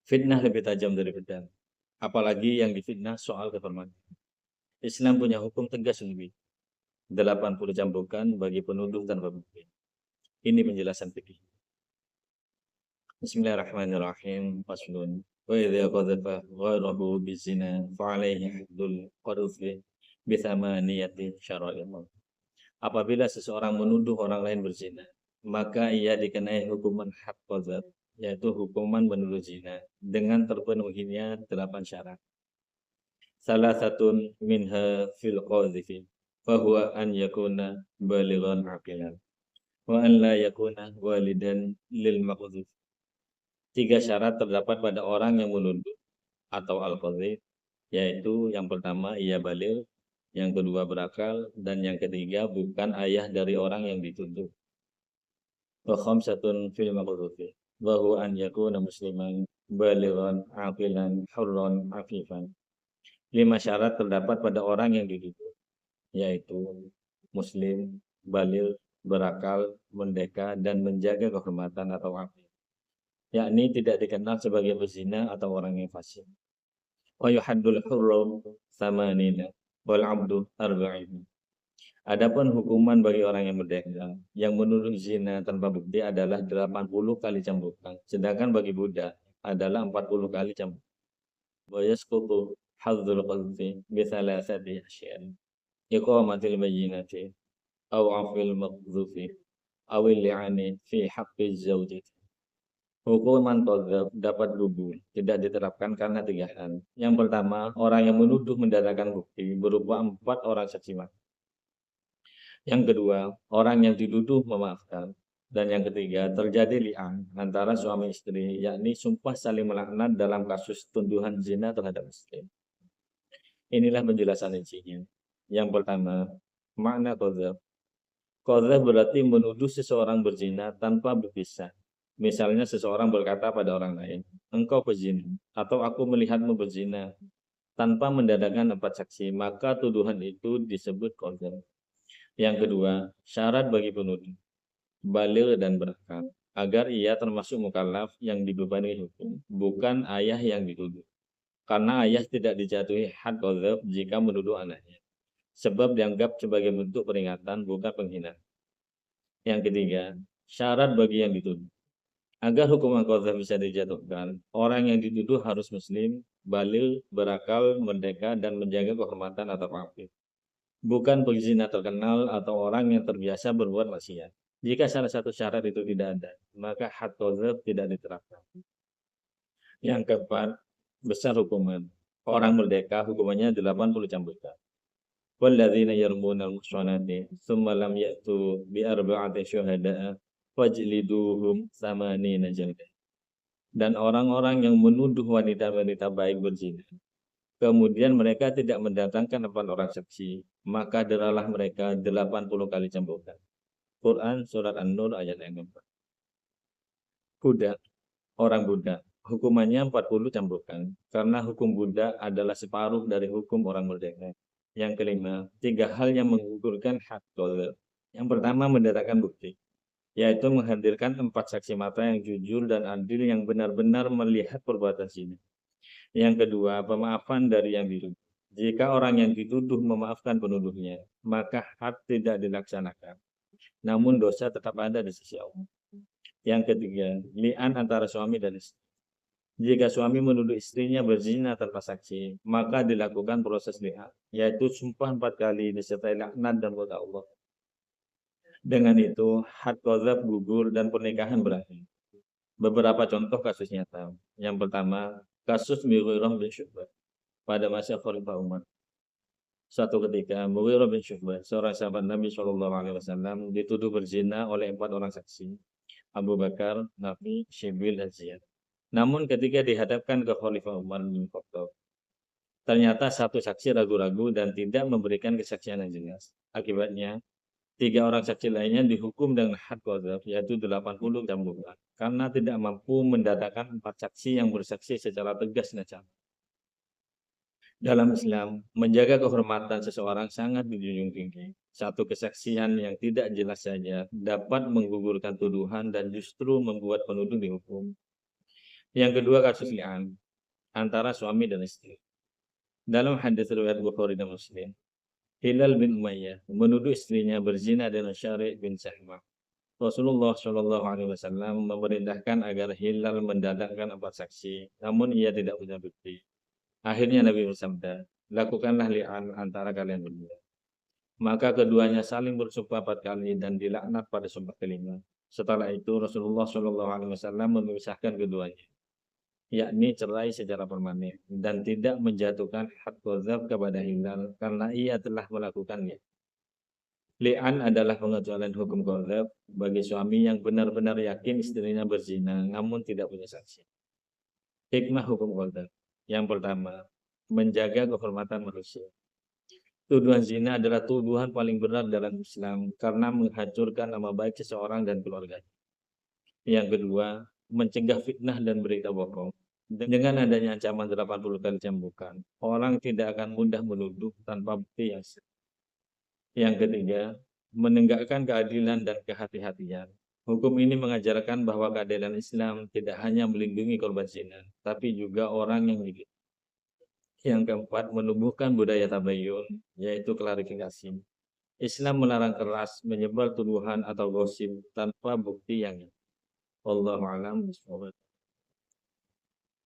Fitnah lebih tajam dari pedang. Apalagi yang difitnah soal kehormatan. Islam punya hukum tegas lebih. 80 cambukan bagi penuduh tanpa bukti. Ini penjelasan fikih. Bismillahirrahmanirrahim. Faslun. Wa idza qadhafa ghayrahu bizina fa'alaihi haddul qadhfi bi thamaniyati syara'il. Apabila seseorang menuduh orang lain berzina, maka ia dikenai hukuman had qadzaf, yaitu hukuman menuduh zina dengan terpenuhinya 8 syarat. Salah satu minha fil qadhifi fahuwa an yakuna balighan aqilan wa an la yakuna walidan lil maqdhuf. 3 syarat terdapat pada orang yang menuduh atau al-qadhif, yaitu yang pertama ia baligh, yang kedua berakal, dan yang ketiga bukan ayah dari orang yang dituduh. Wa khamsatun fil maqdhufi wa huwa an yakuna musliman balighan aqilan hurran afifan. 5 syarat terdapat pada orang yang dituduh, yaitu muslim, baligh, berakal, merdeka, dan menjaga kehormatan atau afif, yakni tidak dikenal sebagai pezina atau orang yang fasik. Wa yuhaddul hurrum samanina wal abdu arba'in. Adapun hukuman bagi orang yang merdeka yang menuduh zina tanpa bukti adalah 80 kali cambukan, sedangkan bagi budak adalah 40 kali cambukan. Wa yasqutu hadzul qadfi bi thalathati asyain. Iqamatil bayyinati aw afil maqdhufi aw li'ani fi haqqi zawji. Hukuman qadzaf dapat gugur, tidak diterapkan karena 3 hal. Yang pertama, orang yang menuduh mendatangkan bukti berupa 4 orang saksi mata. Yang kedua, orang yang dituduh memaafkan. Dan yang ketiga, terjadi li'an antara suami istri, yakni sumpah saling melaknat dalam kasus tuduhan zina terhadap istri. Inilah penjelasan intinya. Yang pertama, makna qadzaf. Qadzaf berarti menuduh seseorang berzina tanpa berpisah. Misalnya seseorang berkata pada orang lain, engkau pezina, atau aku melihatmu berzina, tanpa mendadakkan 4 saksi, maka tuduhan itu disebut qadzaf. Yang kedua, syarat bagi penuduh, baligh dan berakal, agar ia termasuk mukallaf yang dibebani hukum, bukan ayah yang dituduh. Karena ayah tidak dijatuhi had qadzaf jika menuduh anaknya, sebab dianggap sebagai bentuk peringatan, bukan penghinaan. Yang ketiga, syarat bagi yang dituduh. Agar hukuman qadzaf bisa dijatuhkan, orang yang dituduh harus muslim, baligh, berakal, merdeka, dan menjaga kehormatan atau afif. Bukan pezina terkenal atau orang yang terbiasa berbuat maksiat. Jika salah satu syarat itu tidak ada, maka had qadzaf tidak diterapkan. Yang keempat, besar hukuman. Orang merdeka hukumannya 80 cambukan. Walladzina yarmunal muhsanati tsumma lam ya'tu bi arba'ati syuhada'a fajliduhum tsamanina jaldah. Dan orang-orang yang menuduh wanita-wanita baik berzina, kemudian mereka tidak mendatangkan 4 orang saksi, maka deralah mereka 80 kali cambukan. Quran Surat An-Nur ayat yang keempat. Budak, orang budak, hukumannya 40 cambukan, karena hukum budak adalah separuh dari hukum orang merdeka. Yang kelima, 3 hal yang menggugurkan hak qadzaf. Yang pertama, mendatangkan bukti, yaitu menghadirkan 4 saksi mata yang jujur dan adil yang benar-benar melihat perbuatan zina. Yang kedua, pemaafan dari yang dituduh. Jika orang yang dituduh memaafkan penuduhnya, maka had tidak dilaksanakan. Namun dosa tetap ada di sisi Allah. Yang ketiga, li'an antara suami dan istri. Jika suami menuduh istrinya berzina tanpa saksi, maka dilakukan proses li'an, yaitu sumpah 4 kali disertai laknat dan murka Allah. Dengan itu, had qadzaf gugur dan pernikahan berakhir. Beberapa contoh kasus nyata. Yang pertama, kasus Mughirah bin Syu'bah pada masa Khalifah Umar. Suatu ketika, Mughirah bin Syu'bah, seorang sahabat Nabi SAW, dituduh berzina oleh 4 orang saksi, Abu Bakar, Nafi, Syibil, dan Ziyad. Namun ketika dihadapkan ke Khalifah Umar bin Khattab, ternyata satu saksi ragu-ragu dan tidak memberikan kesaksian yang jelas. Akibatnya, 3 orang saksi lainnya dihukum dengan had qadzaf, yaitu 80 cambukan, karena tidak mampu mendatangkan 4 saksi yang bersaksi secara tegas dan sama. Dalam Islam, menjaga kehormatan seseorang sangat dijunjung tinggi. Satu kesaksian yang tidak jelas saja dapat menggugurkan tuduhan dan justru membuat penuduh dihukum. Yang kedua kasus li'an antara suami dan istri. Dalam hadis riwayat Bukhari dan Muslim, Hilal bin Umayyah menuduh istrinya berzina dengan Syari' bin Sahmah. Rasulullah Shallallahu Alaihi Wasallam memerintahkan agar Hilal mendatangkan 4 saksi, namun ia tidak punya bukti. Akhirnya Nabi bersabda, lakukanlah li'an antara kalian berdua. Maka keduanya saling bersumpah 4 kali dan dilaknat pada sumpah kelima. Setelah itu Rasulullah Shallallahu Alaihi Wasallam memisahkan keduanya, yakni cerai secara permanen dan tidak menjatuhkan had qadzaf kepada Hilal karena ia telah melakukannya. Li'an adalah pengecualian hukum qadzaf bagi suami yang benar-benar yakin istrinya berzina namun tidak punya saksi. Hikmah hukum qadzaf. Yang pertama, menjaga kehormatan manusia. Tuduhan zina adalah tuduhan paling berat dalam Islam karena menghancurkan nama baik seseorang dan keluarganya. Yang kedua, mencegah fitnah dan berita bohong. Dengan adanya ancaman 80 kali cambukan, orang tidak akan mudah menuduh tanpa bukti yang sah. Yang ketiga, menegakkan keadilan dan kehati-hatian. Hukum ini mengajarkan bahwa keadilan Islam tidak hanya melindungi korban zina, tapi juga orang yang hidup. Yang keempat, menumbuhkan budaya tabayun, yaitu klarifikasi. Islam melarang keras menyebar tuduhan atau gosip tanpa bukti yang nyata. Wallahu a'lam bishawab.